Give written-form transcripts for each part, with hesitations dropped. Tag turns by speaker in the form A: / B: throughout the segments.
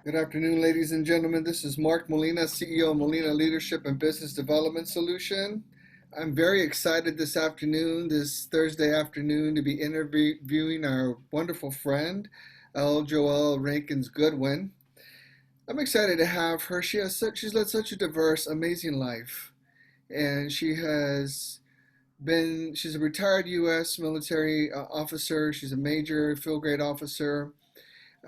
A: Good afternoon, ladies and gentlemen. This is Mark Molina, CEO of Molina Leadership and Business Development Solution. I'm very excited this afternoon, this Thursday afternoon, to be interviewing our wonderful friend, Joelle Rankin's Goodwin. I'm excited to have her. She's led such a diverse, amazing life, and she's a retired U.S. military officer. She's a major field grade officer.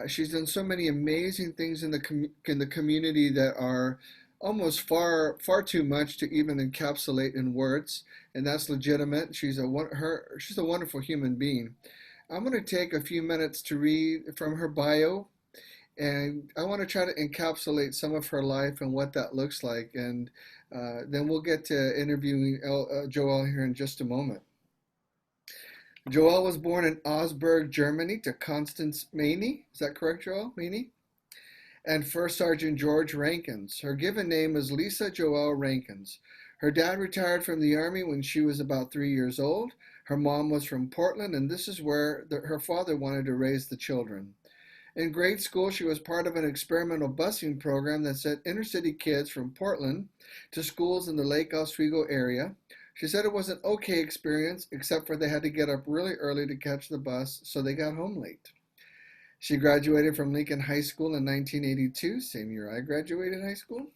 A: She's done so many amazing things in the community that are almost far too much to even encapsulate in words, and that's legitimate. She's a wonderful human being. I'm going to take a few minutes to read from her bio, and I want to try to encapsulate some of her life and what that looks like, and then we'll get to interviewing Joelle here in just a moment. Joelle was born in Augsburg, Germany, to Constance Maney. Is that correct, Joelle? Maney? And First Sergeant George Rankins. Her given name was Lisa Joelle Rankins. Her dad retired from the Army when she was about 3 years old. Her mom was from Portland, and this is where her father wanted to raise the children. In grade school, she was part of an experimental busing program that sent inner city kids from Portland to schools in the Lake Oswego area. She said it was an okay experience, except for they had to get up really early to catch the bus, so they got home late. She graduated from Lincoln High School in 1982, same year I graduated high school.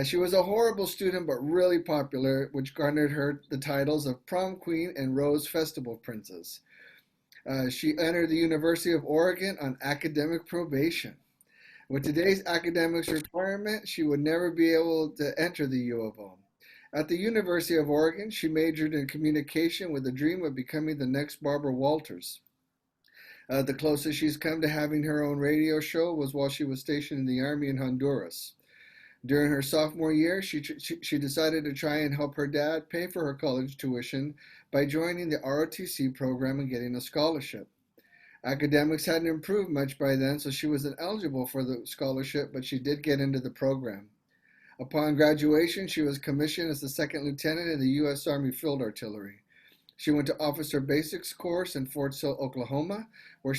A: She was a horrible student, but really popular, which garnered her the titles of Prom Queen and Rose Festival Princess. She entered the University of Oregon on academic probation. With today's academics requirement, she would never be able to enter the U of O. At the University of Oregon, she majored in communication with the dream of becoming the next Barbara Walters. The closest she's come to having her own radio show was while she was stationed in the Army in Honduras. During her sophomore year, she decided to try and help her dad pay for her college tuition by joining the ROTC program and getting a scholarship. Academics hadn't improved much by then, so she wasn't eligible for the scholarship, but she did get into the program. Upon graduation, she was commissioned as the second lieutenant in the U.S. Army Field Artillery. She went to Officer Basics course in Fort Sill, Oklahoma, where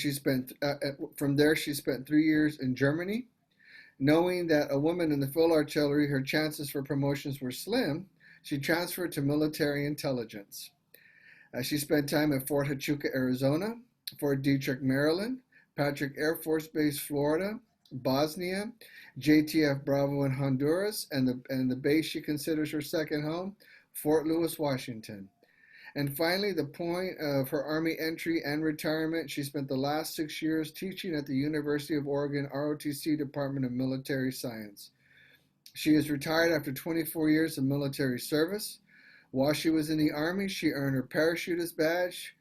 A: from there she spent 3 years in Germany. Knowing that a woman in the field artillery, her chances for promotions were slim, she transferred to military intelligence. She spent time at Fort Huachuca, Arizona, Fort Detrick, Maryland, Patrick Air Force Base, Florida, Bosnia, JTF Bravo in Honduras, and the base she considers her second home, Fort Lewis, Washington. And finally, the point of her Army entry and retirement, she spent the last 6 years teaching at the University of Oregon ROTC Department of Military Science. She is retired after 24 years of military service. While she was in the Army, she earned her parachutist badge,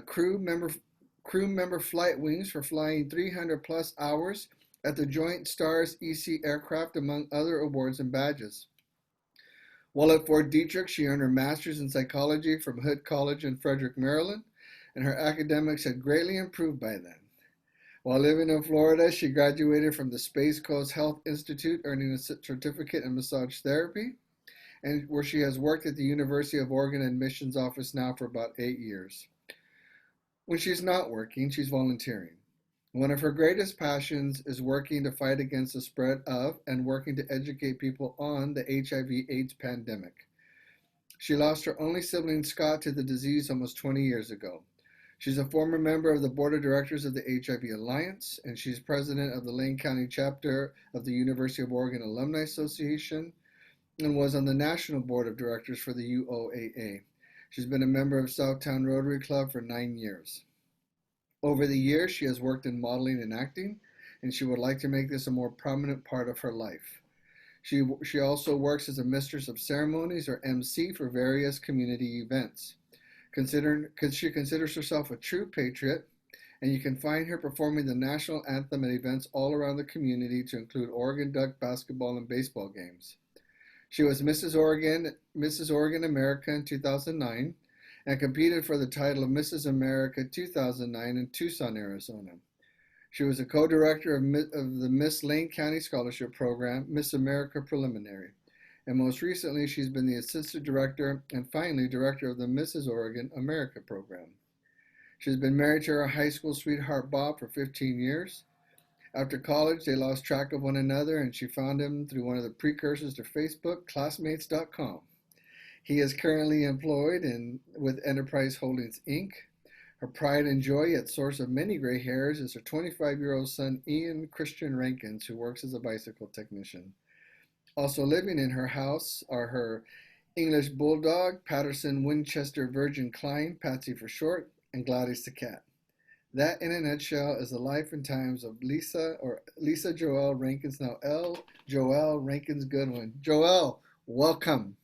A: crew member flight wings for flying 300 plus hours at the Joint Stars EC aircraft, among other awards and badges. While at Fort Detrick, she earned her master's in psychology from Hood College in Frederick, Maryland, and her academics had greatly improved by then. While living in Florida, she graduated from the Space Coast Health Institute, earning a certificate in massage therapy, and where she has worked at the University of Oregon admissions office now for about 8 years. When she's not working, she's volunteering. One of her greatest passions is working to fight against the spread of and working to educate people on the HIV/AIDS pandemic. She lost her only sibling, Scott, to the disease almost 20 years ago. She's a former member of the board of directors of the HIV Alliance, and she's president of the Lane County chapter of the University of Oregon Alumni Association, and was on the national board of directors for the UOAA. She's been a member of Southtown Rotary Club for 9 years. Over the years, she has worked in modeling and acting, and she would like to make this a more prominent part of her life. She also works as a mistress of ceremonies, or MC, for various community events. She considers herself a true patriot, and you can find her performing the national anthem at events all around the community, to include Oregon Duck basketball and baseball games. She was Mrs. Oregon America in 2009, and competed for the title of Mrs. America 2009 in Tucson, Arizona. She was a co-director of the Miss Lane County Scholarship Program, Miss America Preliminary. And most recently, she's been the assistant director and finally director of the Mrs. Oregon America Program. She's been married to her high school sweetheart, Bob, for 15 years. After college, they lost track of one another, and she found him through one of the precursors to Facebook, classmates.com. He is currently employed with Enterprise Holdings Inc. Her pride and joy, yet source of many gray hairs, is her 25-year-old son, Ian Christian Rankins, who works as a bicycle technician. Also living in her house are her English Bulldog, Patterson Winchester Virgin Klein, Patsy for short, and Gladys the cat. That, in a nutshell, is the life and times of Lisa Joelle Rankins, now Joelle Rankins Goodwin. Joelle, welcome.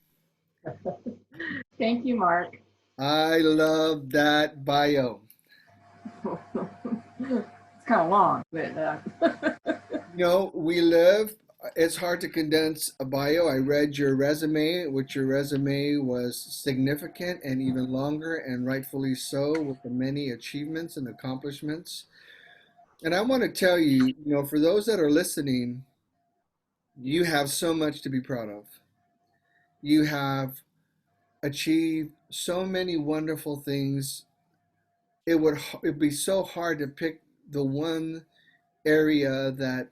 B: Thank you, Mark.
A: I love that bio.
B: It's kind of long, but
A: It's hard to condense a bio. I read your resume, which your resume was significant and even longer, and rightfully so, with the many achievements and accomplishments. And I want to tell you, for those that are listening, you have so much to be proud of. You have achieved so many wonderful things. It'd be so hard to pick the one area that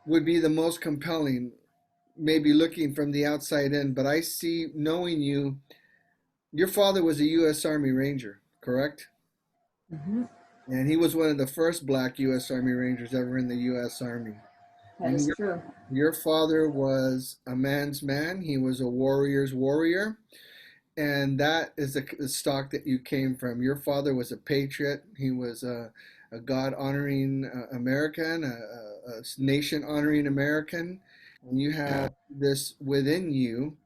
A: would be the most compelling, maybe looking from the outside in. But I see, knowing you, your father was a U.S. Army Ranger, correct?
B: mm-hmm.
A: And he was one of the first black U.S. Army Rangers ever in the U.S. Army.
B: That
A: And
B: is true.
A: your father was a man's man. He was a warrior's warrior. And that is the stock that you came from. Your father was a patriot. He was a God honoring American, a nation honoring American. And you have this within you,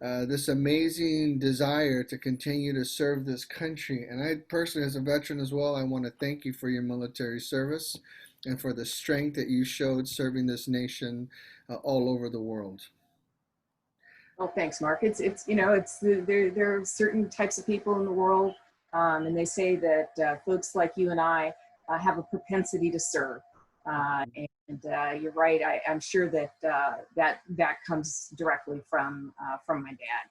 A: this amazing desire to continue to serve this country. And I personally, as a veteran as well, I want to thank you for your military service and for the strength that you showed serving this nation all over the world.
B: Well, thanks, Mark. There are certain types of people in the world, and they say that folks like you and I have a propensity to serve. And you're right. I'm sure that that comes directly from my dad.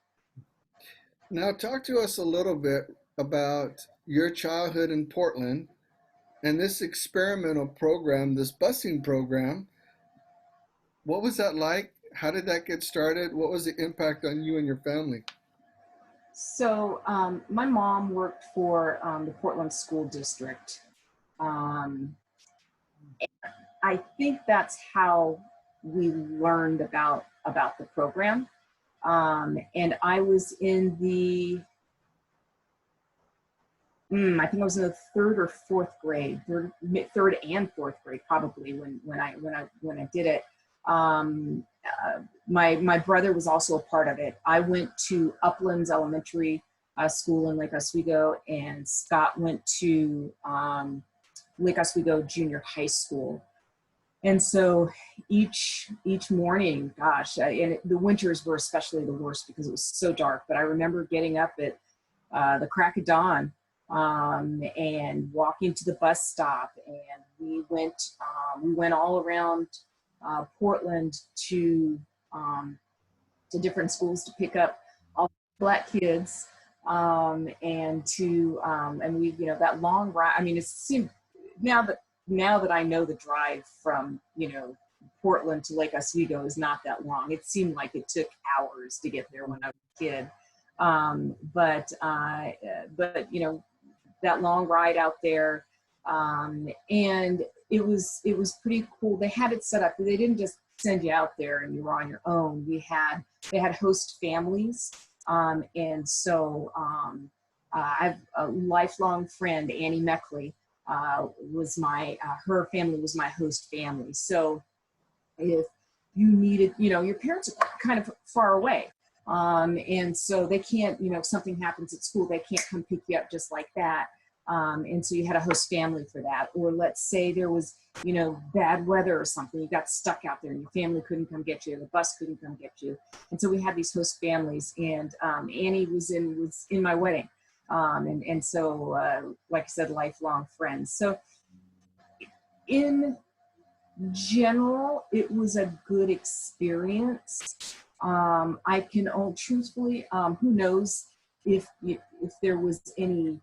A: Now, talk to us a little bit about your childhood in Portland and this experimental program, this busing program. What was that like? How did that get started? What was the impact on you and your family?
B: So my mom worked for the Portland School District. I think that's how we learned about the program. And I was in the I think I was in the third or fourth grade, third and fourth grade probably when I did it. My brother was also a part of it. I went to Uplands Elementary School in Lake Oswego, and Scott went to Lake Oswego Junior High School. And so each morning, gosh, and the winters were especially the worst because it was so dark. But I remember getting up at the crack of dawn and walking to the bus stop, and we went all around Portland to different schools to pick up all black kids, and we, that long ride. I mean, it seemed now that I know the drive from Portland to Lake Oswego is not that long. It seemed like it took hours to get there when I was a kid. But that long ride out there, and it was pretty cool. They had it set up. They didn't just send you out there and you were on your own. They had host families, and so I have a lifelong friend, Annie Meckley, was her family was my host family. So if you needed, your parents are kind of far away. And so they can't, if something happens at school, they can't come pick you up just like that. And so you had a host family for that. Or let's say there was, bad weather or something, you got stuck out there and your family couldn't come get you, the bus couldn't come get you. And so we had these host families, and Annie was in my wedding. And so, like I said, lifelong friends. So in general, it was a good experience. I can truthfully, who knows if there was any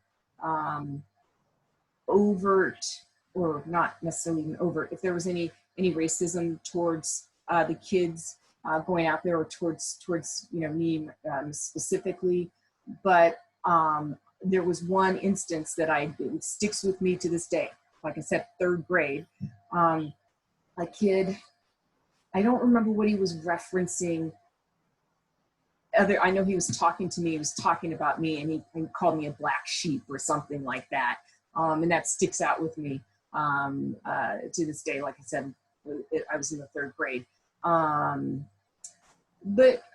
B: overt or not necessarily even overt, if there was any racism towards the kids going out there, or towards me specifically. But there was one instance that it sticks with me to this day. Like I said, third grade, a kid, I don't remember what he was referencing. I know he was talking to me, he was talking about me, and he called me a black sheep or something like that. And that sticks out with me to this day. Like I said, I was in the third grade. But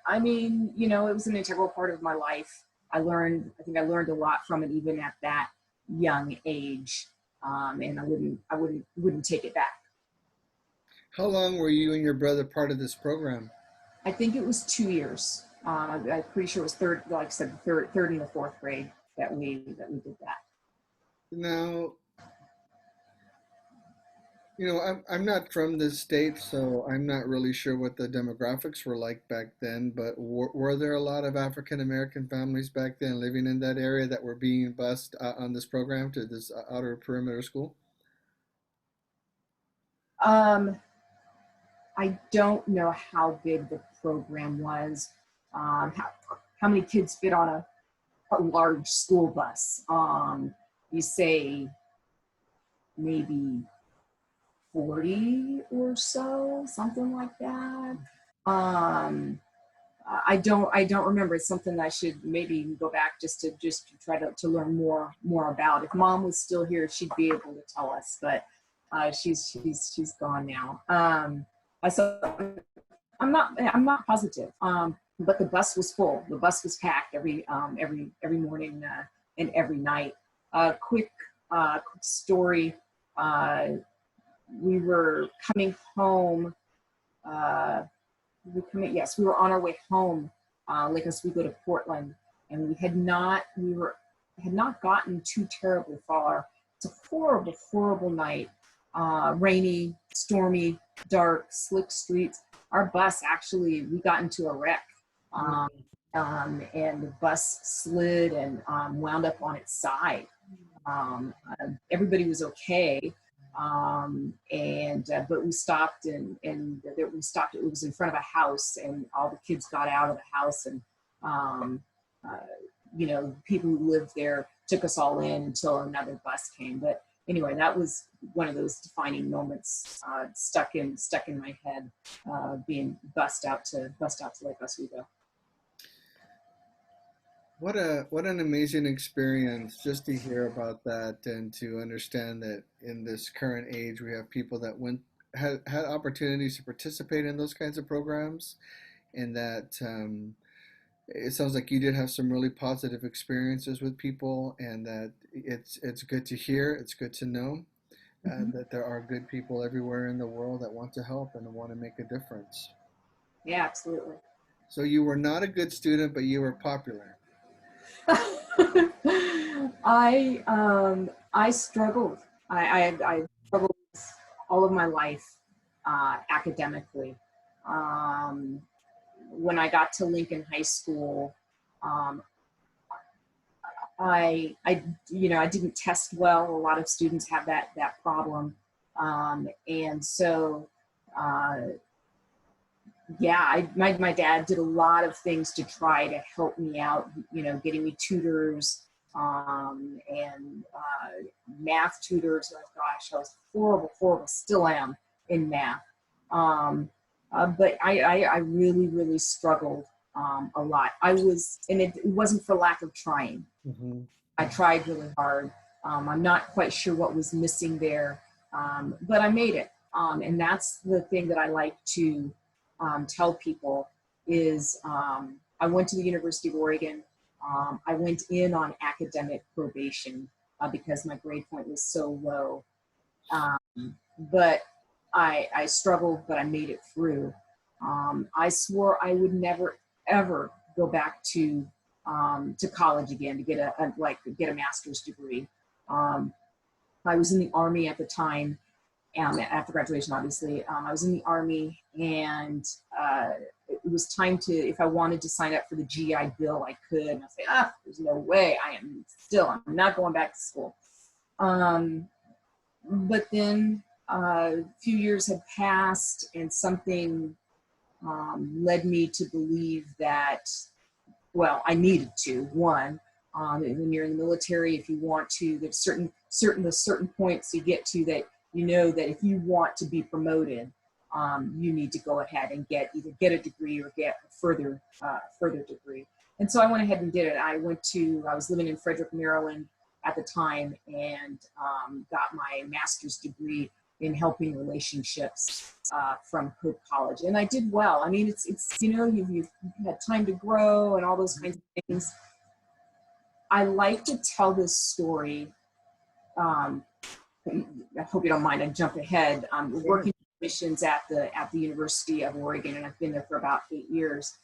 B: I mean, it was an integral part of my life. I think I learned a lot from it, even at that young age. And I wouldn't take it back.
A: How long were you and your brother part of this program?
B: I think it was 2 years. I'm pretty sure it was third, like I said, third and the fourth grade that we did that.
A: Now, I'm not from this state, so I'm not really sure what the demographics were like back then, but were there a lot of African American families back then living in that area that were being bused on this program to this outer perimeter school?
B: I don't know how big the program was, how many kids fit on a large school bus. You say maybe 40 or so, something like that. I don't remember. It's something I should maybe go back just to try to learn more about. If Mom was still here, she'd be able to tell us, but she's gone now. So I'm not positive. But the bus was full. The bus was packed every morning and every night. Quick story. We were coming home. We were on our way home, like as we go to Portland, and we had not gotten too terribly far. It's a horrible, horrible night. Rainy, stormy, dark, slick streets. Our bus we got into a wreck. And the bus slid and wound up on its side. Everybody was okay. But we stopped we stopped. It was in front of a house, and all the kids got out of the house, and people who lived there took us all in until another bus came. But anyway, that was one of those defining moments stuck in my head, being bussed out to Lake Oswego.
A: What an amazing experience just to hear about that and to understand that in this current age we have people that had opportunities to participate in those kinds of programs, and that it sounds like you did have some really positive experiences with people, and that it's good to hear, it's good to know that there are good people everywhere in the world that want to help and want to make a difference.
B: Yeah, absolutely.
A: So you were not a good student, but you were popular.
B: I struggled. I struggled all of my life academically. When I got to Lincoln High School, I didn't test well. A lot of students have that problem, and so. My dad did a lot of things to try to help me out, getting me tutors and math tutors. Oh gosh, I was horrible, still am in math. But I really, really struggled a lot. And it wasn't for lack of trying. Mm-hmm. I tried really hard. I'm not quite sure what was missing there, but I made it. And that's the thing that I like to tell people is I went to the University of Oregon. I went in on academic probation because my grade point was so low. But I struggled, but I made it through. I swore I would never, ever go back to college again to get a master's degree. I was in the Army at the time. After graduation, obviously, I was in the Army, and it was time if I wanted to sign up for the GI Bill, I could. And I say, there's no way. I'm not going back to school. But then a few years had passed, and something led me to believe that, well, I needed to. One, when you're in the military, if you want to, there's certain points you get to that you know that if you want to be promoted, you need to go ahead and either get a degree or get a further degree. And so I went ahead and did it. I was living in Frederick, Maryland at the time, and got my master's degree in helping relationships from Hope College. And I did well. I mean, it's you've had time to grow and all those kinds of things. I like to tell this story. I hope you don't mind, I jump ahead. I'm working missions at the University of Oregon, and I've been there for about 8 years.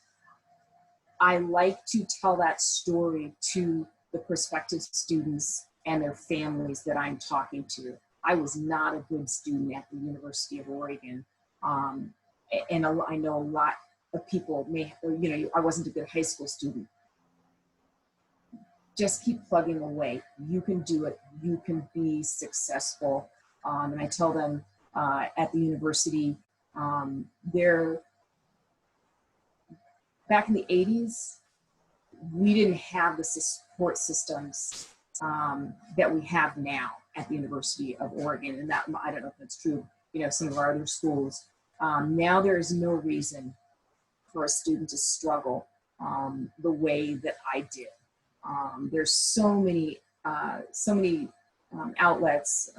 B: I like to tell that story to the prospective students and their families that I'm talking to. I was not a good student at the University of Oregon. And I know a lot of people I wasn't a good high school student. Just keep plugging away. You can do it. You can be successful. And I tell them at the university, back in the 80s, we didn't have the support systems that we have now at the University of Oregon. And that, I don't know if that's true, some of our other schools. Now there is no reason for a student to struggle the way that I did. There's so many outlets,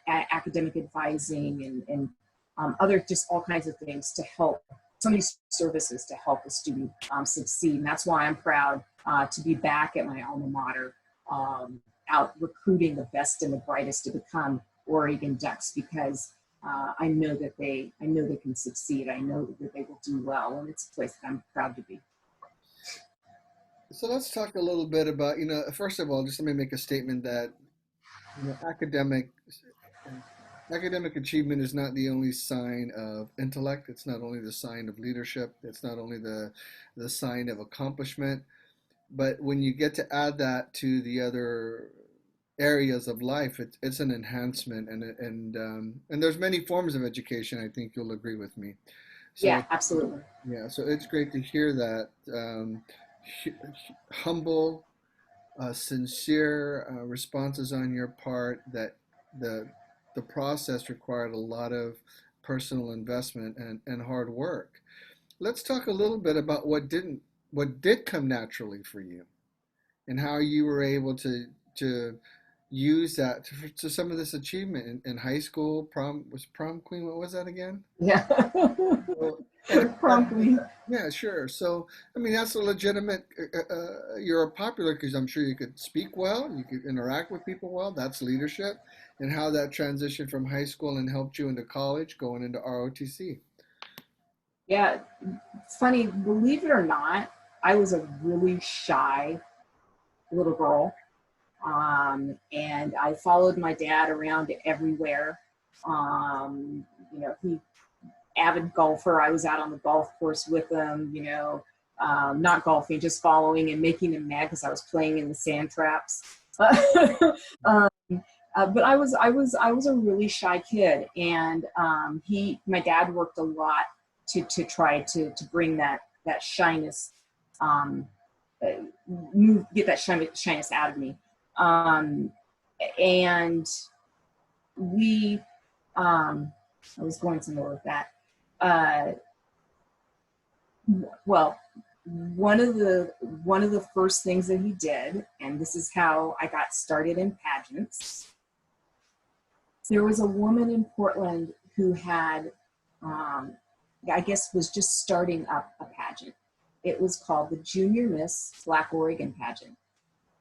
B: academic advising and other, just all kinds of things to help, so many services to help a student succeed. And that's why I'm proud to be back at my alma mater, out recruiting the best and the brightest to become Oregon Ducks, because I know that they can succeed. I know that they will do well, and it's a place that I'm proud to be.
A: So let's talk a little bit about, first of all, just let me make a statement that academic achievement is not the only sign of intellect. It's not only the sign of leadership. It's not only the sign of accomplishment. But when you get to add that to the other areas of life, it's an enhancement, and there's many forms of education. I think you'll agree with me. So,
B: yeah, absolutely.
A: Yeah, so it's great to hear that humble, sincere responses on your part. That the process required a lot of personal investment and hard work. Let's talk a little bit about what did come naturally for you, and how you were able to use that to some of this achievement in high school. Prom queen. What was that again?
B: Yeah.
A: Well,
B: Prom queen.
A: yeah, sure. So, I mean, that's a legitimate. You're popular because I'm sure you could speak well, you could interact with people well. That's leadership, and how that transitioned from high school and helped you into college, going into ROTC.
B: Yeah, it's funny. Believe it or not, I was a really shy little girl, and I followed my dad around everywhere. He avid golfer. I was out on the golf course with him, not golfing, just following and making him mad because I was playing in the sand traps. But I was a really shy kid, and my dad worked a lot to try to bring that shyness, get that shyness out of me, and we. I was going somewhere with that. Well, one of the first things that he did, and this is how I got started in pageants. There was a woman in Portland who had, I guess, was just starting up a pageant. It was called the Junior Miss Black Oregon pageant.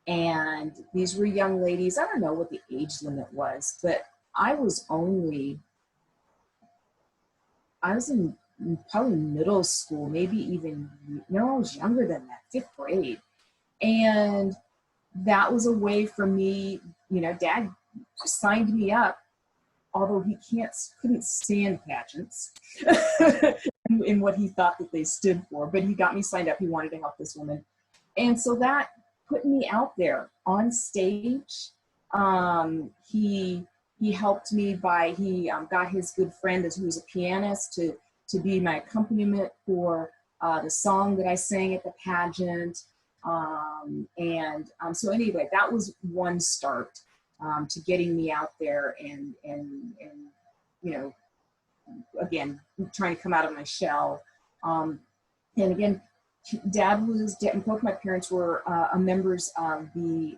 B: And these were young ladies. I don't know what the age limit was, but I was in probably middle school, maybe even, I was younger than that, 5th grade. And that was a way for me, Dad signed me up, although he couldn't stand pageants in what he thought that they stood for, but he got me signed up. He wanted to help this woman. And so that put me out there on stage. He he helped me by, he got his good friend who was a pianist to be my accompaniment for the song that I sang at the pageant. So anyway, that was one start to getting me out there and you know, again, trying to come out of my shell. Um, and again, both my parents were members of the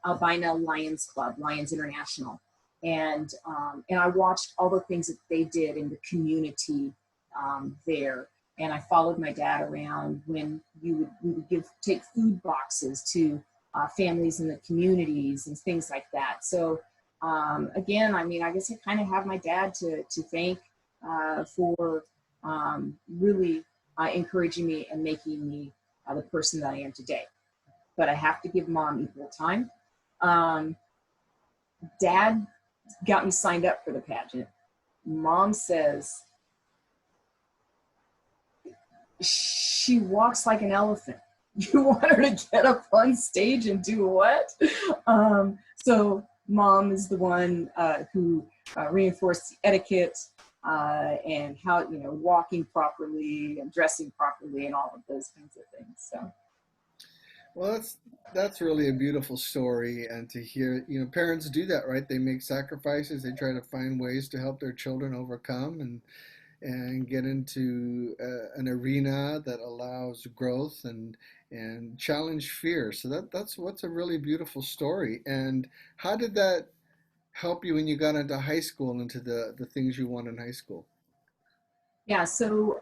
B: Albina Lions Club, Lions International. And I watched all the things that they did in the community there. And I followed my dad around when we would take food boxes to families in the communities and things like that. So again, I mean, I guess I kind of have my dad to thank for really encouraging me and making me the person that I am today. But I have to give mom equal time. Um, Dad got me signed up for the pageant. Mom says she walks like an elephant. You want her to get up on stage and do what? So mom is the one who reinforced the etiquette and how, you know, walking properly and dressing properly and all of those kinds of things. So.
A: Well, that's really a beautiful story, and to hear, parents do that, right? They make sacrifices. They try to find ways to help their children overcome and get into an arena that allows growth and challenge fear. So that's what's a really beautiful story. And how did that help you when you got into high school and into the things you want in high school?
B: Yeah, so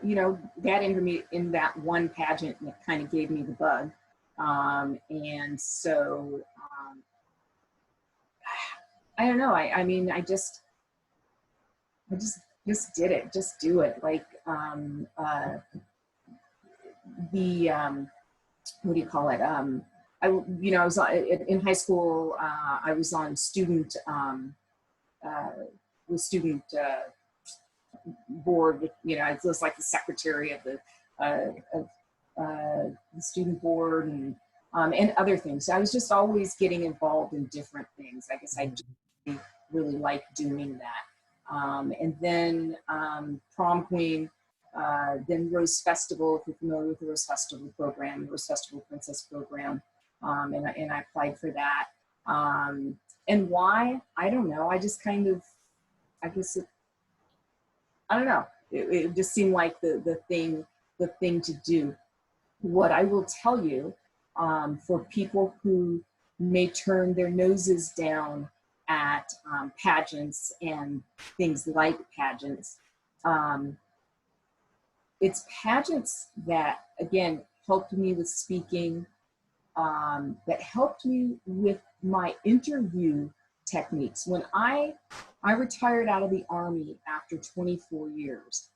B: Dad entered me in that one pageant and it kind of gave me the bug. And so I don't know. I mean, I just did it. Just do it. Like the what do you call it? I was in high school. I was on student uh, the student board. I was like the secretary of the student board and other things. So I was just always getting involved in different things. I guess I really like doing that. And then prom queen, then Rose Festival, if you're familiar with the Rose Festival program, the Rose Festival Princess program, and I applied for that. And why? I don't know. I just kind of, I guess I don't know. It just seemed like the thing to do. What I will tell you, for people who may turn their noses down at pageants and things like pageants, it's pageants that, again, helped me with speaking, that helped me with my interview techniques. When I retired out of the Army after 24 years,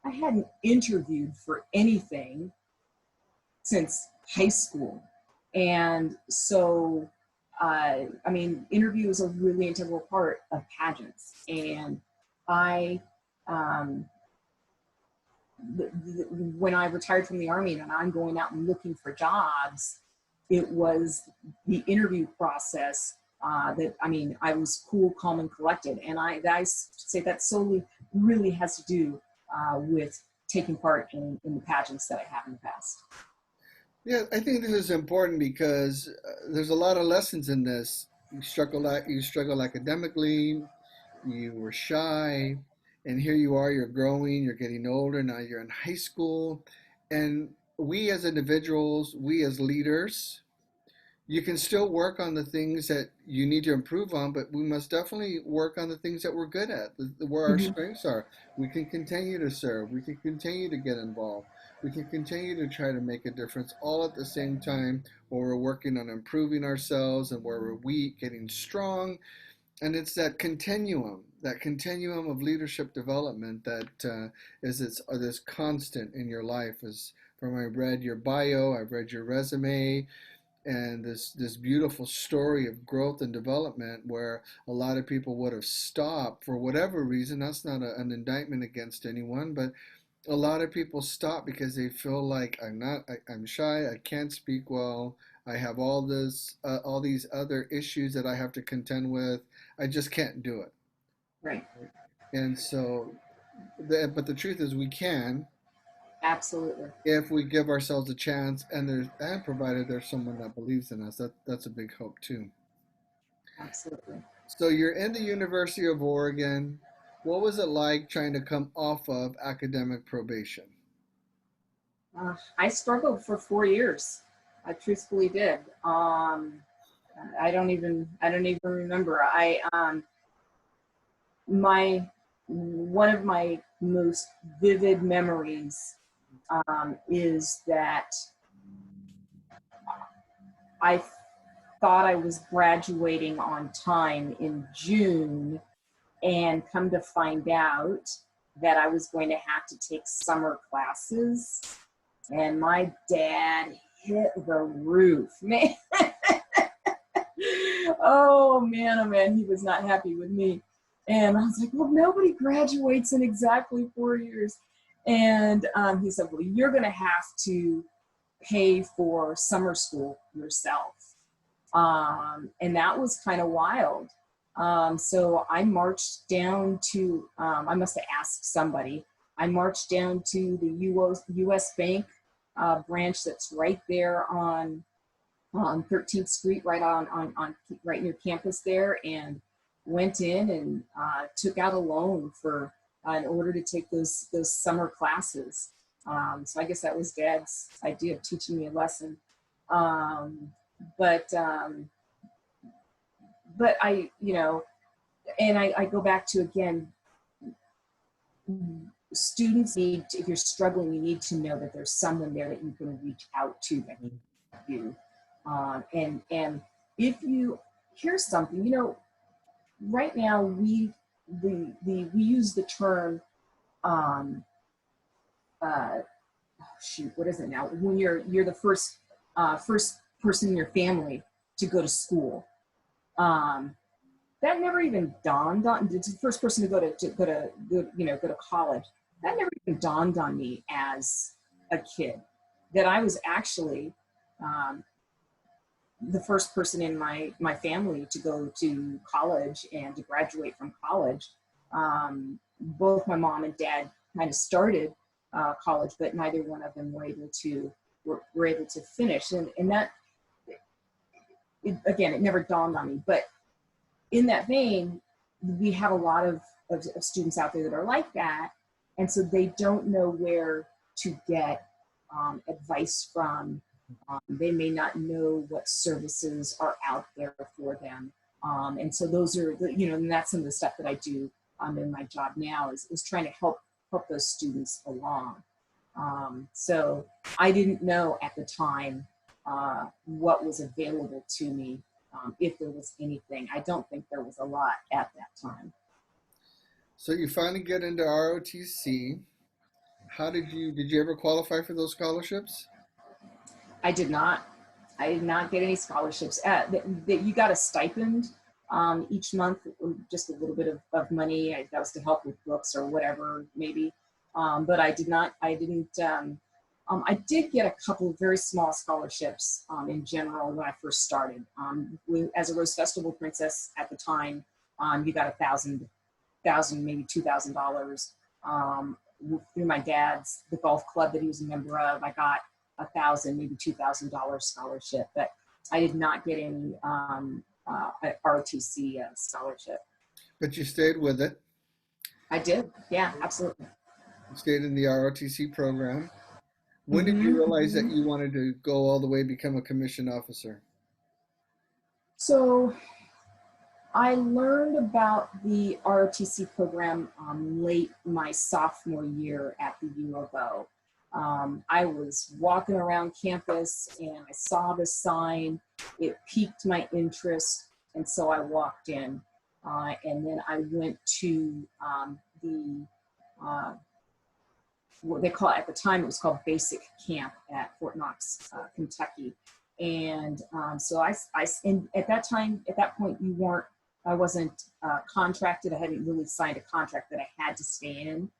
B: I hadn't interviewed for anything since high school. And so, I mean, interview is a really integral part of pageants. And I, when I retired from the Army and I'm going out and looking for jobs, it was the interview process that, I mean, I was cool, calm, and collected. And I say that solely really has to do with taking part in the pageants that I have in the past.
A: Yeah, I think this is important because there's a lot of lessons in this. You struggle academically, you were shy, and here you are, you're growing, you're getting older, now you're in high school. And we as individuals, we as leaders, you can still work on the things that you need to improve on, but we must definitely work on the things that we're good at, where our
B: Mm-hmm.
A: strengths are. We can continue to serve, we can continue to get involved, we can continue to try to make a difference all at the same time where we're working on improving ourselves and where we're weak, getting strong. And it's that continuum of leadership development that is this constant in your life. As from I read your bio, I've read your resume, and this beautiful story of growth and development where a lot of people would have stopped for whatever reason. That's not an indictment against anyone, but a lot of people stop because they feel like I'm shy, I can't speak well, I have all these other issues that I have to contend with. I just can't do it.
B: Right.
A: And so, but the truth is, we can
B: Absolutely.
A: if we give ourselves a chance, and provided there's someone that believes in us. That's a big hope too.
B: Absolutely.
A: So you're in the University of Oregon. What was it like trying to come off of academic probation?
B: I struggled for 4 years. I truthfully did. I don't even remember. My one of my most vivid memories is that I thought I was graduating on time in June, and come to find out that I was going to have to take summer classes, and my dad hit the roof, man. Oh man, he was not happy with me. And I was like, well, nobody graduates in exactly 4 years. And he said, well, you're going to have to pay for summer school yourself. And that was kind of wild. So I marched down to, I must have asked somebody, I marched down to the US Bank branch that's right there on 13th Street, right right near campus there, and went in and took out a loan for in order to take those summer classes. So I guess that was Dad's idea of teaching me a lesson. Um, but um, but I, and I go back to, again, students need to, if you're struggling, you need to know that there's someone there that you can reach out to that can help you. And if you here's something, right now we use the term shoot, what is it now? When you're the first person in your family to go to school. That never even dawned on, the first person to go to college. That never even dawned on me as a kid, that I was actually the first person in my family to go to college and to graduate from college. Both my mom and dad kind of started college, but neither one of them were able to finish. And that, again, it never dawned on me. But in that vein, we have a lot of students out there that are like that, and so they don't know where to get advice from. They may not know what services are out there for them, and so those are and that's some of the stuff that I do in my job now is trying to help those students along. So I didn't know at the time what was available to me, if there was anything. I don't think there was a lot at that time.
A: So you finally get into ROTC. Did you ever qualify for those scholarships?
B: I did not. I did not get any scholarships. You got a stipend each month, just a little bit of money. That was to help with books or whatever, maybe. But I did not. I didn't. I did get a couple of very small scholarships in general when I first started. As a Rose Festival Princess at the time, you got $1,000, maybe $2,000. Through my dad's, the golf club that he was a member of, I got $1,000, maybe $2,000 scholarship. But I did not get any ROTC scholarship.
A: But you stayed with it.
B: I did. Yeah, absolutely.
A: You stayed in the ROTC program. When did you realize that you wanted to go all the way become a commissioned officer?
B: So I learned about the ROTC program late my sophomore year at the U of O. I was walking around campus and I saw the sign. It piqued my interest, and so I walked in. And then I went to what they call, at the time it was called Basic Camp at Fort Knox, Kentucky. And so and at that point, I wasn't contracted. I hadn't really signed a contract that I had to stay in.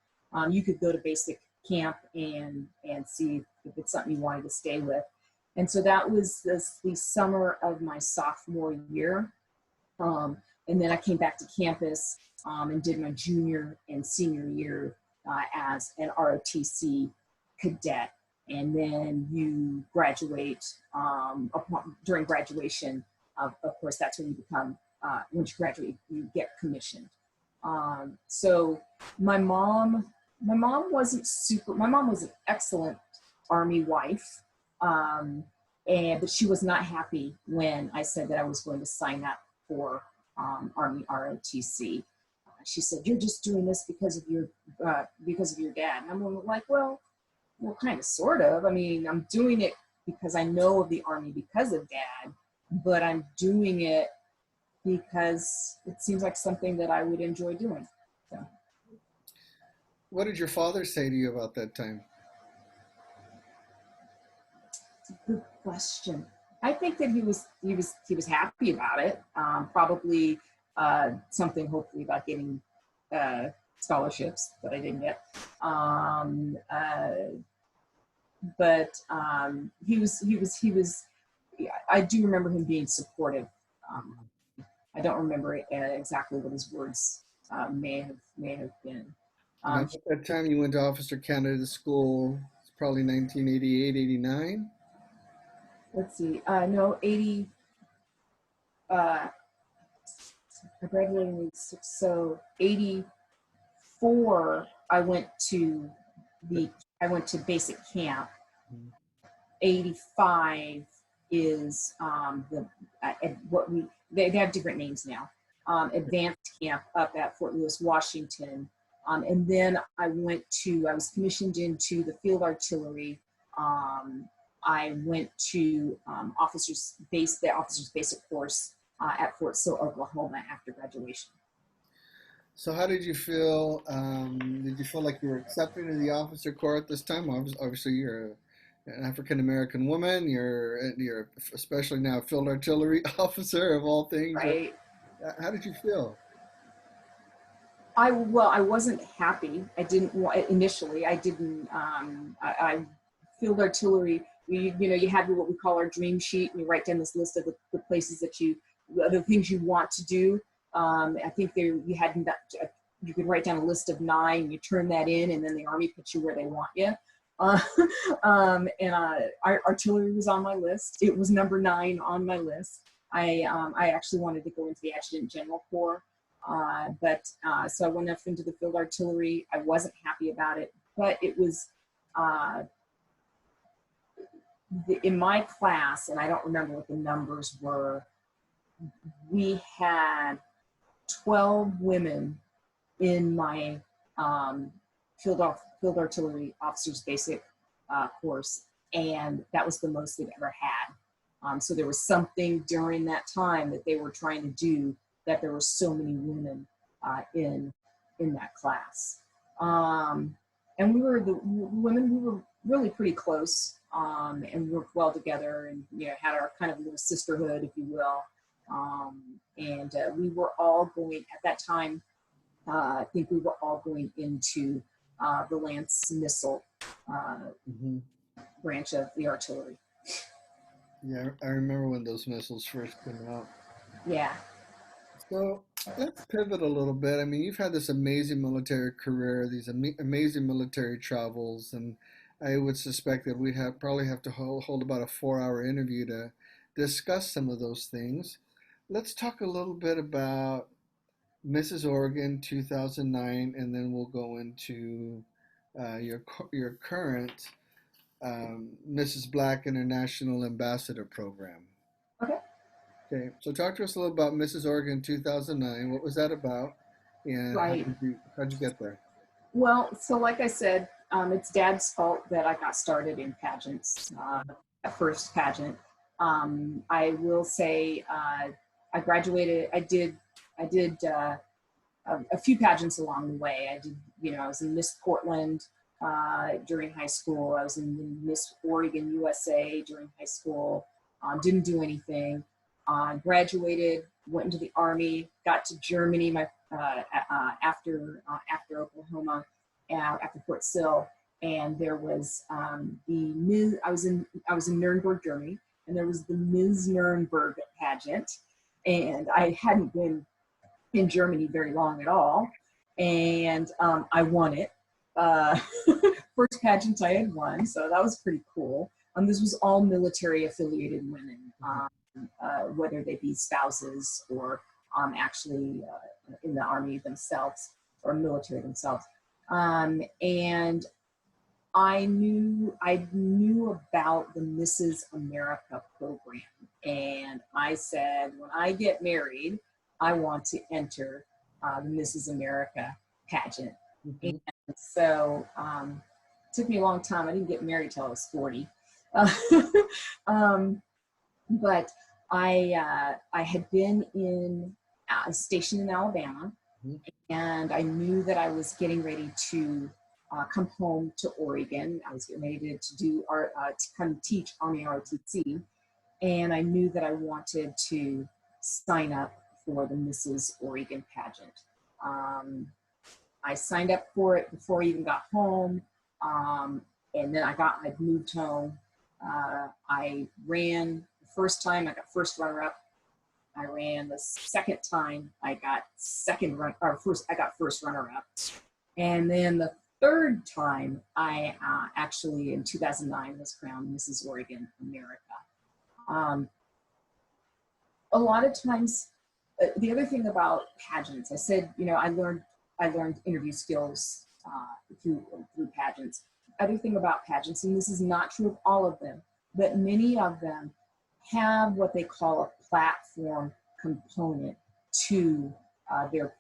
B: You could go to Basic Camp and see if it's something you wanted to stay with. And so that was the summer of my sophomore year. And then I came back to campus and did my junior and senior year as an ROTC cadet. And then you graduate during graduation. Of course, that's when you become, once you graduate, you get commissioned. So my mom was an excellent Army wife. But she was not happy when I said that I was going to sign up for Army ROTC. She said, "You're just doing this because of your dad." And I'm like, well, kind of, sort of. I mean, I'm doing it because I know of the Army because of Dad, but I'm doing it because it seems like something that I would enjoy doing. So.
A: What did your father say to you about that time?
B: It's a good question. I think that he was happy about it. Probably something, hopefully, about getting scholarships that I didn't get. But he was. I do remember him being supportive. I don't remember exactly what his words may have been.
A: At that time, you went to Officer Canada School. It's probably 1988, 89.
B: Let's see. No, 80. I graduated in 86, so 84. I went to basic camp. 85 is they have different names now. Advanced camp up at Fort Lewis, Washington. And then I was commissioned into the field artillery. I went to the officer's basic course at Fort Sill, Oklahoma after graduation.
A: So how did you feel? Did you feel like you were accepted into the officer corps at this time? Obviously, you're an African American woman. You're especially now a field artillery officer of all things.
B: Right.
A: How did you feel?
B: I wasn't happy. I didn't want initially. I didn't. I field artillery. You have what we call our dream sheet, and you write down this list of the places that the things you want to do. I think you could write down a list of 9, and you turn that in, and then the Army puts you where they want you. Our artillery was on my list. It was number 9 on my list. I actually wanted to go into the Adjutant General Corps, so I went up into the field artillery. I wasn't happy about it, but it was in my class, and I don't remember what the numbers were. We had 12 women in my field artillery officers basic course, and that was the most they've ever had. So there was something during that time that they were trying to do, that there were so many women in that class. And we were really pretty close, and worked well together, and had our kind of little sisterhood, if you will. And we were all going at that time. I think we were all going into the Lance missile branch of the artillery.
A: Yeah, I remember when those missiles first came out.
B: Yeah.
A: So let's pivot a little bit. I mean, you've had this amazing military career, these amazing military travels, and I would suspect that we'd probably have to hold about a 4-hour interview to discuss some of those things. Let's talk a little bit about Mrs. Oregon 2009, and then we'll go into your current Mrs. Black International Ambassador Program.
B: Okay.
A: Okay, so talk to us a little about Mrs. Oregon 2009. What was that about, and
B: Right.
A: how'd you get there?
B: Well, so like I said, it's Dad's fault that I got started in pageants. That first pageant. I will say I graduated. I did a few pageants along the way. I did, I was in Miss Portland during high school. I was in Miss Oregon USA during high school. Didn't do anything. Graduated, went into the Army, got to Germany after Oklahoma, after Fort Sill, and there was the Ms. I was in Nuremberg, Germany, and there was the Ms. Nuremberg pageant, and I hadn't been in Germany very long at all, and I won it. First pageant I had won, so that was pretty cool. This was all military affiliated women, whether they be spouses or actually in the army themselves or military themselves. And I knew about the Mrs. America program, and I said, when I get married, I want to enter the Mrs. America pageant. And so it took me a long time. I didn't get married till I was 40. But I had been stationed in Alabama, and I knew that I was getting ready to come home to Oregon. I was getting ready to come teach Army ROTC, and I knew that I wanted to sign up for the Mrs. Oregon pageant. I signed up for it before I even got home, and then I'd moved home. I ran the first time, I got first runner-up. I ran the second time, I got first runner-up. And then the third time, I actually in 2009 was crowned Mrs. Oregon America. A lot of times, the other thing about pageants, I said, I learned interview skills through pageants. Other thing about pageants, and this is not true of all of them, but many of them have what they call a platform component to their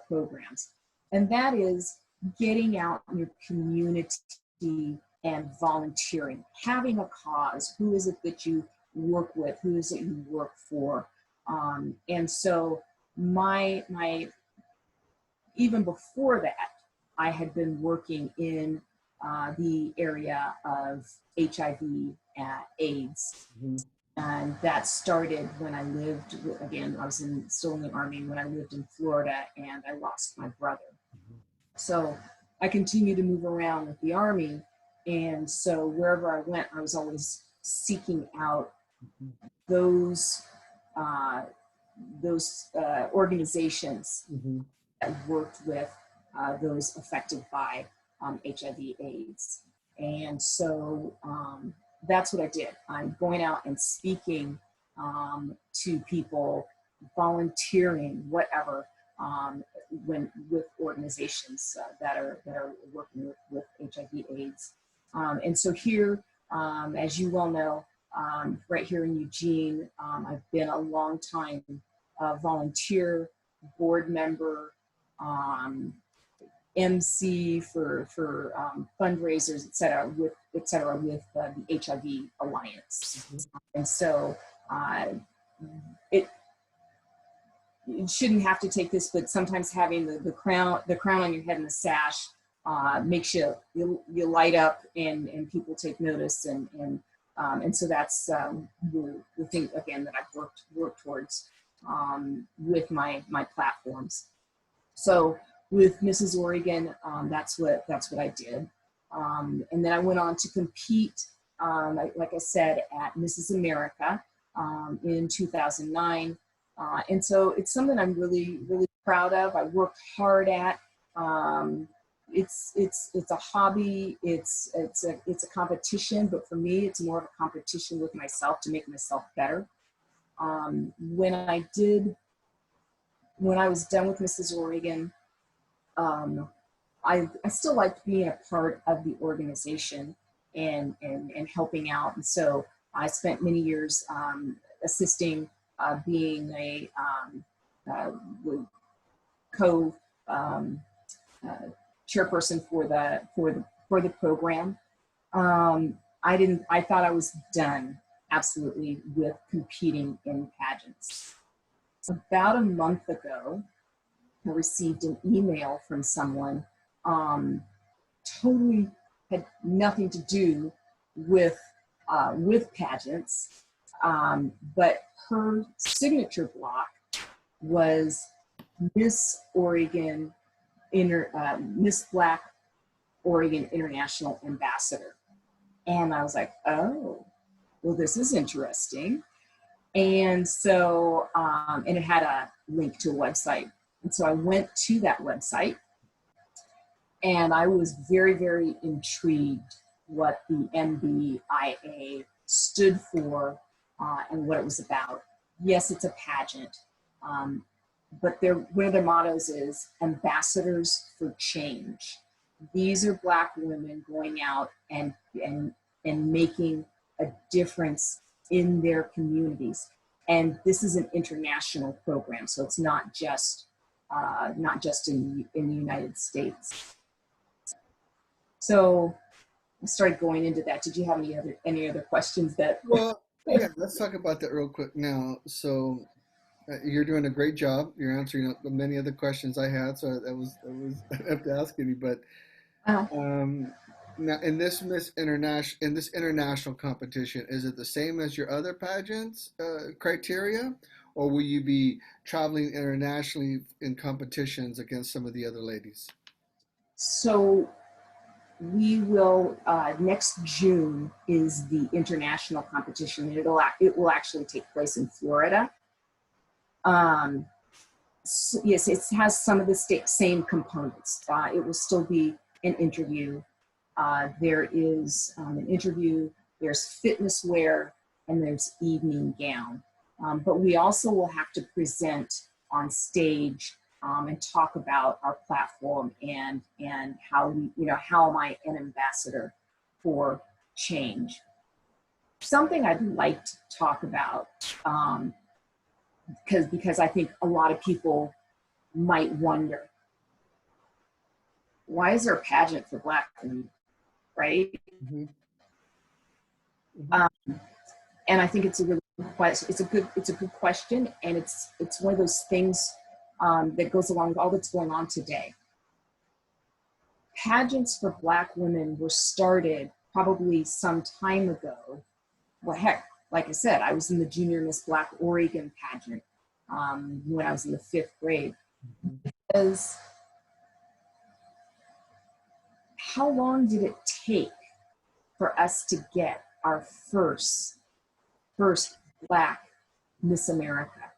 B: programs, and that is getting out in your community and volunteering, having a cause. Who is it that you work with? Who is it you work for? And so my even before that, I had been working in the area of HIV AIDS. And that started when I lived, again, I was still in the Army when I lived in Florida, and I lost my brother. So I continued to move around with the Army. And so wherever I went, I was always seeking out those organizations that worked with those affected by HIV AIDS. And so that's what I did. I'm going out and speaking to people, volunteering, whatever, with organizations that are working with HIV AIDS. And so here, as you well know, right here in Eugene, I've been a long time volunteer, board member, MC for fundraisers, et cetera, with the HIV Alliance. And so it shouldn't have to take this, but sometimes having the crown on your head and the sash makes you light up, and people take notice, and so that's the thing again that I've worked towards with my platforms. So with Mrs. Oregon, that's what I did, and then I went on to compete, like I said, at Mrs. America in 2009, and so it's something I'm really proud of. I worked hard at. It's a hobby. It's a competition, but for me, it's more of a competition with myself to make myself better. When I was done with Mrs. Oregon, I still liked being a part of the organization and helping out. And so I spent many years assisting, being a chairperson for the program. I thought I was done absolutely with competing in pageants. About a month ago, I received an email from someone, totally had nothing to do with pageants, but her signature block was Miss Oregon, Miss Black Oregon International Ambassador. And I was like, oh, well, this is interesting. And so, and it had a link to a website. And so I went to that website, and I was very, very intrigued what the MBIA stood for and what it was about. Yes, it's a pageant, but one of their mottos is ambassadors for change. These are Black women going out and making a difference in their communities. And this is an international program, so it's not just in the United States. So I started going into that. Did you have any other questions that?
A: Well, yeah, let's talk about that real quick now. So you're doing a great job. You're answering the many other questions I had, so I have to ask any. But
B: uh,
A: now in this international competition, is it the same as your other pageants criteria, or will you be traveling internationally in competitions against some of the other ladies?
B: so we will next June is the international competition, and it will actually take place in Florida. So yes, it has some of the same components. It will still be an interview. There is an interview, there's fitness wear, and there's evening gown. But we also will have to present on stage and talk about our platform and how how am I an ambassador for change. Something I'd like to talk about, because I think a lot of people might wonder, why is there a pageant for Black women, right?
A: Mm-hmm. Mm-hmm.
B: And I think it's a really it's a good question, and it's one of those things that goes along with all that's going on today. Pageants for Black women were started probably some time ago. Well, heck, like I said, I was in the Junior Miss Black Oregon pageant when I was in the 5th grade.
A: Mm-hmm.
B: Because how long did it take for us to get our first Black Miss America,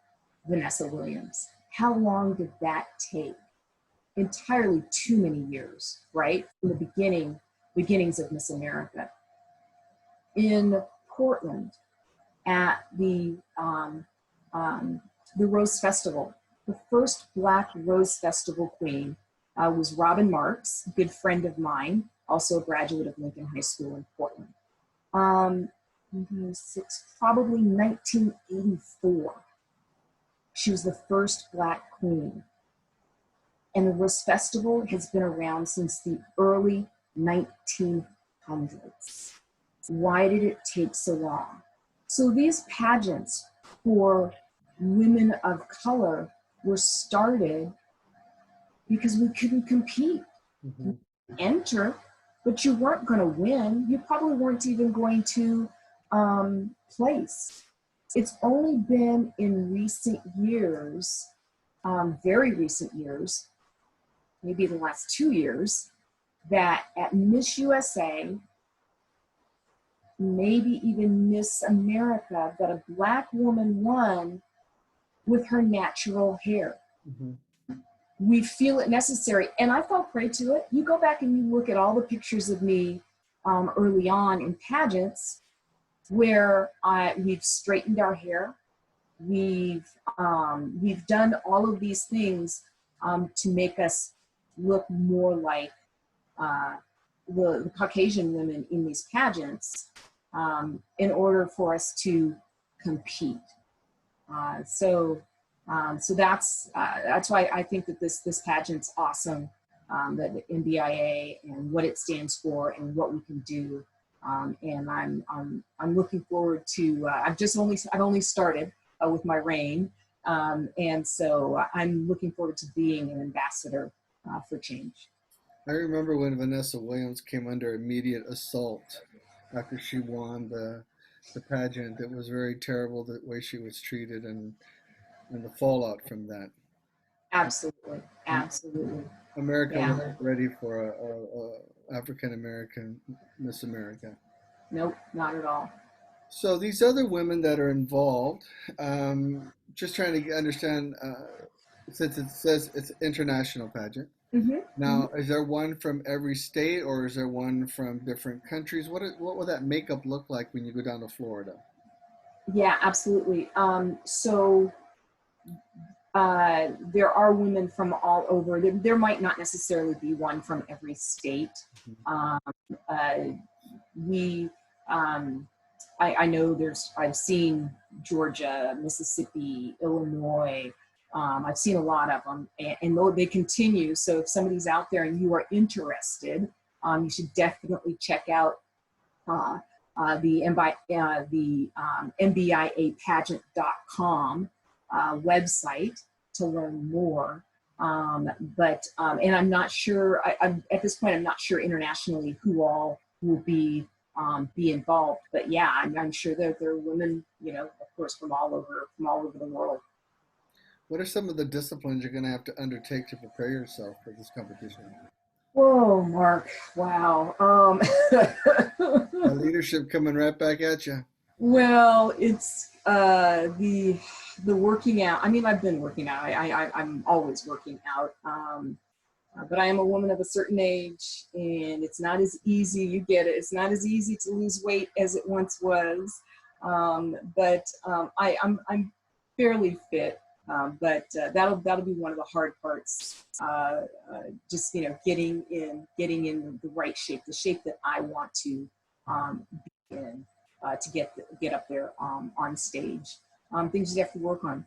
B: Vanessa Williams? How long did that take? Entirely too many years, right? From the beginnings of Miss America. In Portland, at the Rose Festival, the first Black Rose Festival queen was Robin Marks, a good friend of mine, also a graduate of Lincoln High School in Portland. Probably 1984. She was the first Black queen. And the Rose Festival has been around since the early 1900s. Why did it take so long? So these pageants for women of color were started because we couldn't compete.
A: Mm-hmm.
B: Enter, but you weren't going to win. You probably weren't even going to place. It's only been in recent years, very recent years, maybe the last 2 years, that at Miss USA, maybe even Miss America, that a Black woman won with her natural hair.
A: Mm-hmm.
B: We feel it necessary, and I fell prey to it. You go back and you look at all the pictures of me early on in pageants where we've straightened our hair, we've done all of these things to make us look more like the Caucasian women in these pageants in order for us to compete. So that's why I think that this pageant's awesome, that the MBIA and what it stands for and what we can do. And I'm looking forward to. I've only started with my reign, and so I'm looking forward to being an ambassador for change.
A: I remember when Vanessa Williams came under immediate assault after she won the pageant. It was very terrible the way she was treated and the fallout from that.
B: Absolutely. Absolutely.
A: America
B: Yeah.
A: wasn't ready for a African American Miss America.
B: Nope, not at all.
A: So these other women that are involved, just trying to understand, since it says it's international pageant.
B: Hmm. Hmm.
A: Now, is there one from every state, or is there one from different countries? What will that makeup look like when you go down to Florida?
B: Yeah, absolutely. There are women from all over. There might not necessarily be one from every state. Um, uh, we, um, I know I've seen Georgia, Mississippi, Illinois. I've seen a lot of them, and they continue. So if somebody's out there and you are interested, you should definitely check out uh, the MBIApageant.com website to learn more. And I'm not sure, I'm at this point, I'm not sure internationally who all will be involved. But yeah, I'm sure that there are women, of course, from all over the world.
A: What are some of the disciplines you're going to have to undertake to prepare yourself for this competition?
B: Whoa, Mark! Wow.
A: The leadership coming right back at you.
B: Well, it's the working out. I mean, I've been working out. I'm always working out. But I am a woman of a certain age, and it's not as easy. You get it. It's not as easy to lose weight as it once was. I'm fairly fit. That'll be one of the hard parts. Just getting in the right shape, the shape that I want to be in, to get up there on stage. Things you have to work on.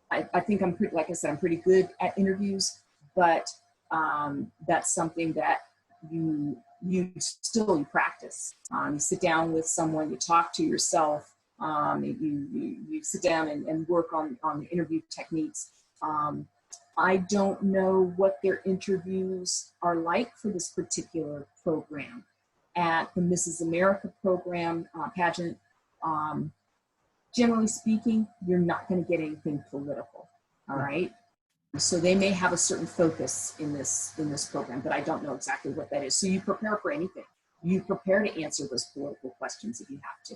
B: I think I'm pretty, like I said, I'm pretty good at interviews, but that's something that you practice. You sit down with someone, you talk to yourself, you sit down and work on the interview techniques. I don't know what their interviews are like for this particular program. At the Mrs. America program pageant, generally speaking, you're not going to get anything political. All right. So they may have a certain focus in this program, but I don't know exactly what that is. So you prepare for anything. You prepare to answer those political questions if you have to.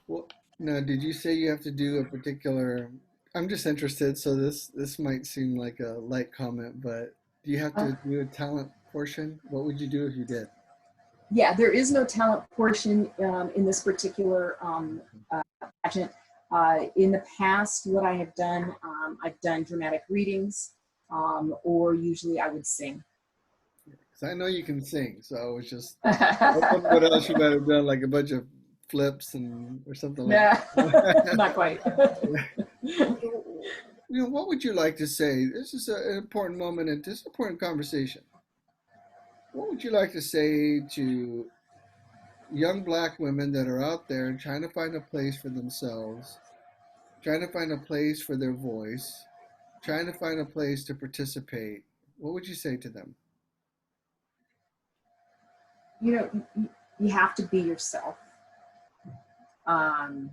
A: Well, now, did you say you have to do a particular? I'm just interested, so this might seem like a light comment, but do you have to do a talent portion? What would you do if you did?
B: Yeah, there is no talent portion in this particular pageant. In the past, what I have done, I've done dramatic readings, or usually I would sing.
A: Because I know you can sing, so I was just I wonder what else you might have done, like a bunch of flips or something like
B: Nah,
A: that.
B: not quite.
A: What would you like to say? This is an important moment in this important conversation. What would you like to say to young black women that are out there trying to find a place for themselves, trying to find a place for their voice, trying to find a place to participate? What would you say to them?
B: You have to be yourself. And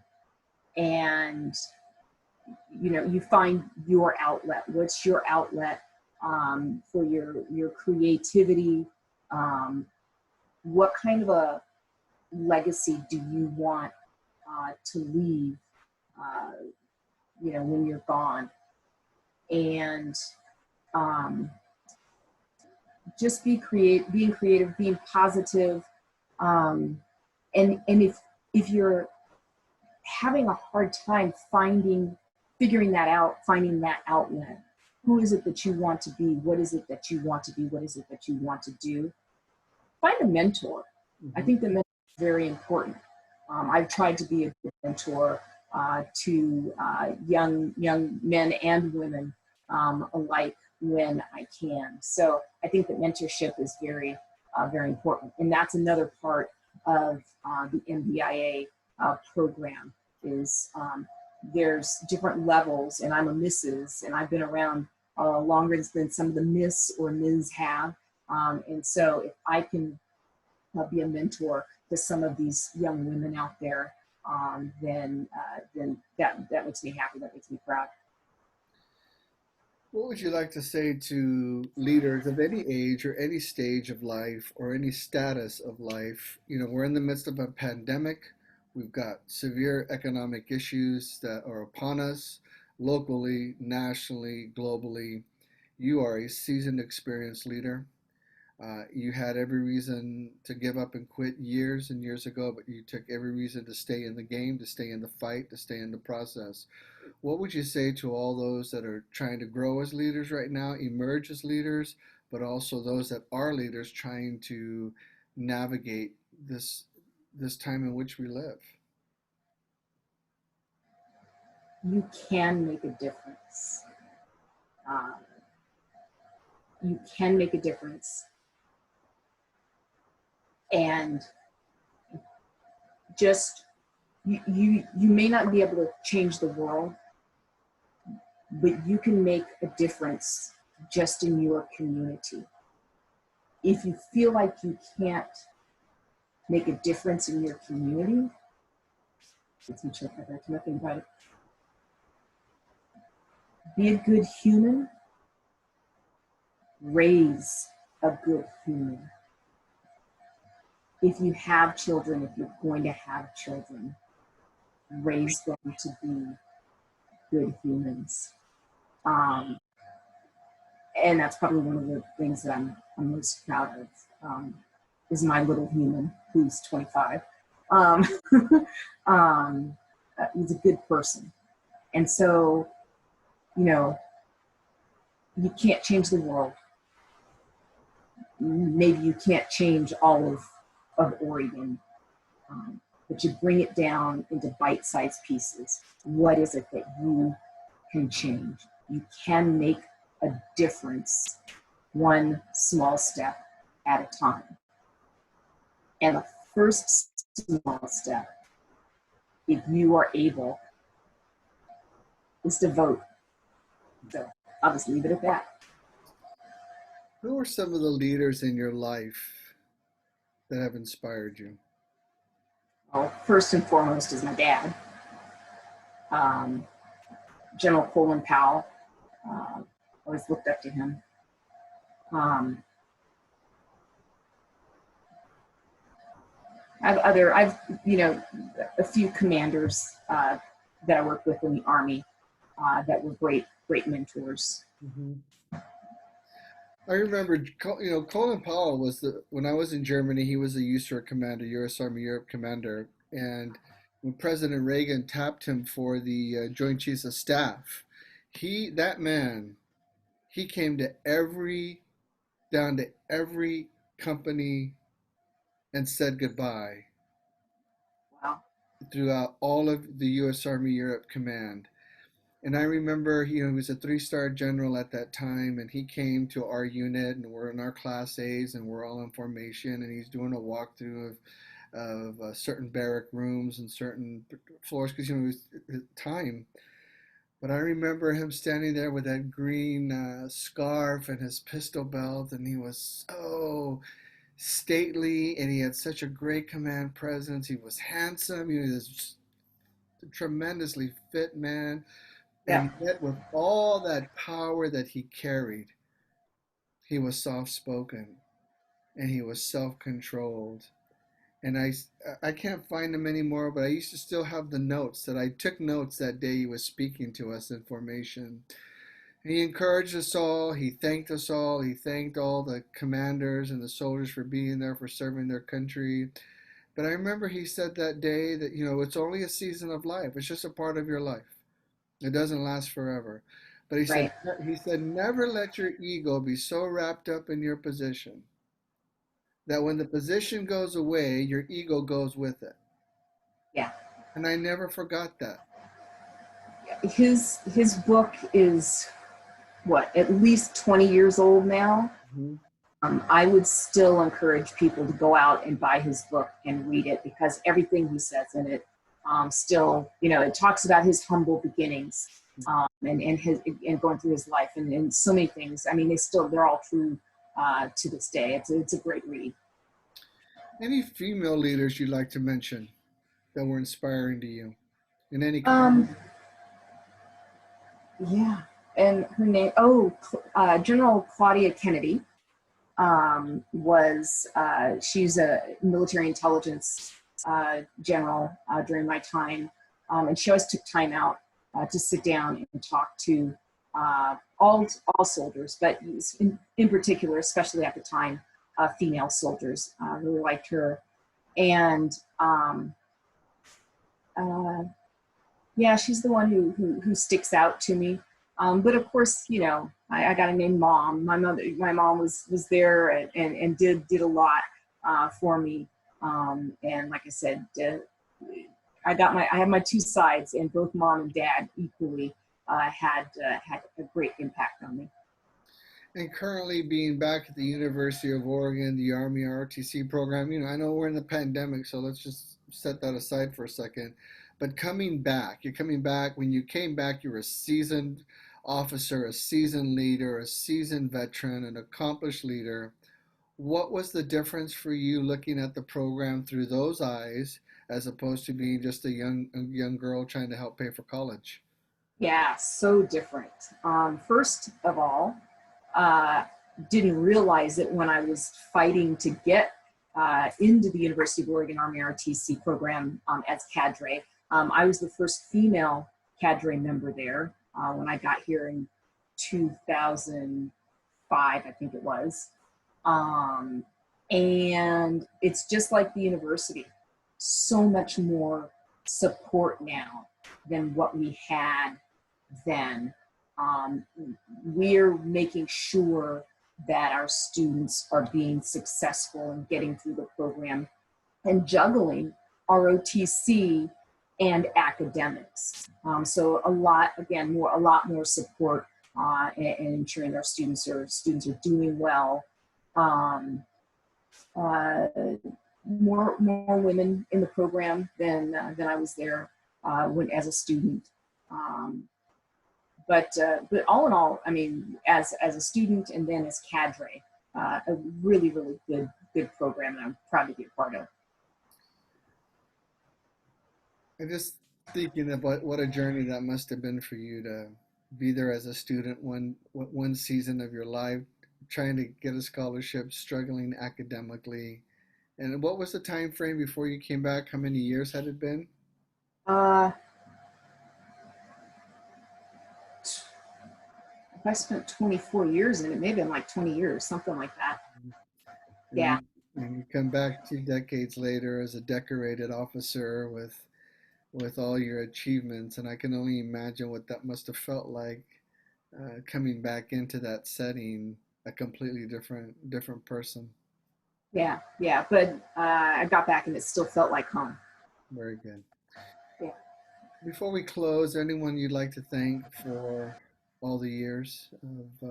B: you find your outlet. What's your outlet for your creativity? What kind of a legacy do you want to leave when you're gone? And just being creative, being positive. And if you're having a hard time figuring that out, finding that outlet, who is it that you want to be? What is it that you want to be? What is it that you want to do? Find a mentor. I think the mentor is very important. I've tried to be a good mentor to young men and women alike when I can. So I think that mentorship is very, very important. And that's another part of the MBIA program is there's different levels, and I'm a Mrs. and I've been around longer than some of the Miss or Ms. have. And so if I can be a mentor to some of these young women out there, then that makes me happy. That makes me proud.
A: What would you like to say to leaders of any age or any stage of life or any status of life? You know, we're in the midst of a pandemic. We've got severe economic issues that are upon us locally, nationally, globally. You are a seasoned, experienced leader. You had every reason to give up and quit years and years ago, but you took every reason to stay in the game, to stay in the fight, to stay in the process. What would you say to all those that are trying to grow as leaders right now, emerge as leaders, but also those that are leaders trying to navigate this time in which we live?
B: You can make a difference. Um, you can make a difference. And just, you may not be able to change the world, but you can make a difference just in your community. If you feel like you can't make a difference in your community, be a good human, raise a good human. If you have children, if you're going to have children, raise them to be good humans. And that's probably one of the things that I'm most proud of, is my little human who's 25. Um, he's a good person. And so, you know, you can't change the world. Maybe you can't change all of Oregon, but you bring it down into bite-sized pieces. What is it that you can change? You can make a difference one small step at a time. And the first small step, if you are able, is to vote. So I'll just leave it at that.
A: Who are some of the leaders in your life that have inspired you?
B: Well, first and foremost is my dad, General Colin Powell. Always looked up to him. I've a few commanders that I worked with in the Army that were great mentors.
A: Mm-hmm. I remember, Colin Powell was when I was in Germany, he was a USAR commander, U.S. Army Europe commander. And when President Reagan tapped him for the Joint Chiefs of Staff, that man, he came to down to every company and said goodbye
B: Wow.
A: throughout all of the U.S. Army Europe Command. And I remember, he was a three-star general at that time, and he came to our unit, and we're in our Class A's, and we're all in formation, and he's doing a walkthrough of certain barrack rooms and certain floors, because, it was time. But I remember him standing there with that green scarf and his pistol belt, and he was so stately, and he had such a great command presence. He was handsome. He was a tremendously fit man.
B: Yeah.
A: And yet, with all that power that he carried, he was soft spoken and he was self controlled. And I can't find them anymore, but I used to still have the notes that I took notes that day he was speaking to us in formation. And he encouraged us all. He thanked us all. He thanked all the commanders and the soldiers for being there, for serving their country. But I remember he said that day that, it's only a season of life. It's just a part of your life. It doesn't last forever. But
B: Right.
A: he said, never let your ego be so wrapped up in your position that when the position goes away, your ego goes with it.
B: Yeah.
A: And I never forgot that.
B: His book is at least 20 years old now.
A: Mm-hmm.
B: I would still encourage people to go out and buy his book and read it, because everything he says in it still, it talks about his humble beginnings and going through his life and so many things. I mean, they're all true to this day. It's a great read.
A: Any female leaders you'd like to mention that were inspiring to you in any
B: Yeah. and her name, General Claudia Kennedy, she's a military intelligence general during my time, and she always took time out to sit down and talk to all soldiers, but in particular, especially at the time, female soldiers. Really liked her, and yeah, she's the one who sticks out to me. But of course, you know, I got to name Mom. My mom was there and did a lot for me. And like I said, I have my two sides, and both Mom and Dad equally had a great impact on me.
A: And currently being back at the University of Oregon, the Army ROTC program, you know, I know we're in the pandemic, so let's just set that aside for a second. But coming back, you're coming back. When you came back, you were a seasoned officer, a seasoned leader, a seasoned veteran, an accomplished leader. What was the difference for you looking at the program through those eyes as opposed to being just a young girl trying to help pay for college?
B: Yeah, so different. First of all, uh, didn't realize it when I was fighting to get into the University of Oregon Army ROTC program as cadre. I was the first female cadre member there when I got here in 2005, I think it was. Um, and it's just like the university, so much more support now than what we had then. Um, we're making sure that our students are being successful in getting through the program and juggling ROTC and academics. So a lot more support and ensuring our students are doing well. Um, uh, more women in the program than I was there when as a student. Um, but all in all, I mean, as a student and then as cadre, a really good program that I'm proud to be a part of.
A: And just thinking about what a journey that must have been for you to be there as a student one season of your life, trying to get a scholarship, struggling academically. And what was the time frame before you came back? How many years had it been?
B: Uh, if I spent 24 years in it, maybe in like 20 years, something like that.
A: And
B: Yeah,
A: you come back 2 decades later as a decorated officer with all your achievements, and I can only imagine what that must have felt like coming back into that setting, a completely different person.
B: yeah. But I got back and it still felt like home.
A: Very good.
B: Yeah.
A: Before we close, anyone you'd like to thank for all the years of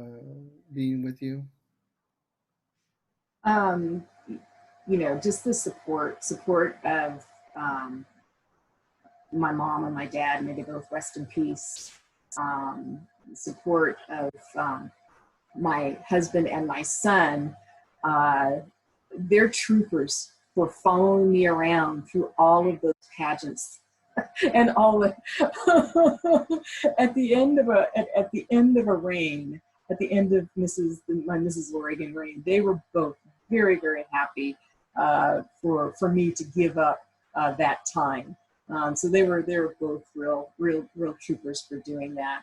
A: being with you?
B: Um, you know, just the support of um, my mom and my dad, may they both rest in peace. Um, Support of my husband and my son. Uh, they're troopers for following me around through all of those pageants and all the at the end of a reign, at the end of my Mrs. Oregon reign, they were both very happy for me to give up that time. So they were both real troopers for doing that.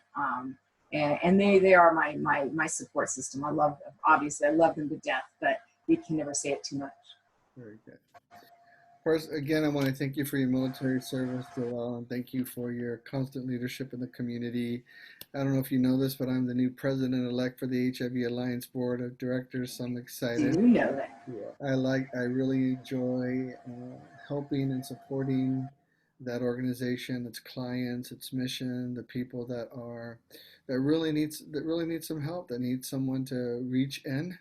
B: And they are my support system. Obviously I love them to death, but you can never say it too much.
A: Very good. First, again, I want to thank you for your military service, Joelle, and thank you for your constant leadership in the community. I don't know if you know this, but I'm the new president-elect for the HIV Alliance Board of Directors, so I'm
B: Do
A: excited.
B: you know that?
A: Yeah, I really enjoy helping and supporting that organization, its clients, its mission, the people that really needs some help, that needs someone to reach in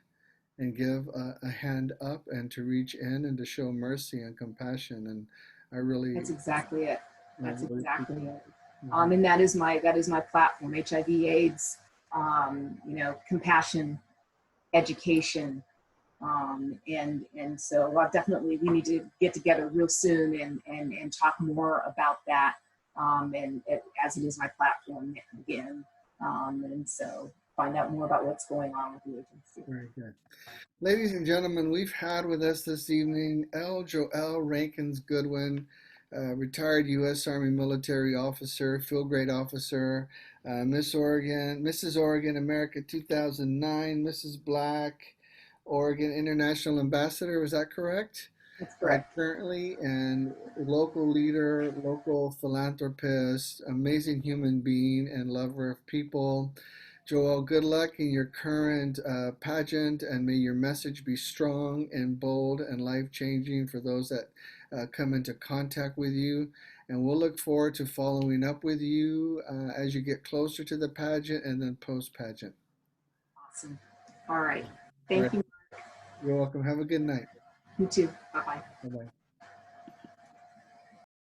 A: and give a hand up and to reach in and to show mercy and compassion. And I really,
B: That's exactly it.
A: I
B: That's
A: really
B: exactly it.
A: mhm.
B: And that is my platform: HIV/AIDS, compassion, education, and so definitely we need to get together real soon and talk more about that. And as it is my platform again. and so find out more about what's going on with the agency.
A: Very good. Ladies and gentlemen, we've had with us this evening Joelle Rankins Goodwin, retired U.S. Army military officer, field grade officer, Mrs. Oregon America 2009, Mrs. Black, Oregon International Ambassador. Was that correct?
B: That's correct.
A: Currently, and local leader, local philanthropist, amazing human being, and lover of people. Joelle, good luck in your current pageant, and may your message be strong and bold and life changing for those that come into contact with you. And we'll look forward to following up with you as you get closer to the pageant and then post pageant.
B: Awesome. All right.
A: All right.
B: Thank you.
A: You're welcome. Have a good night.
B: You too. Bye bye.
A: Bye bye.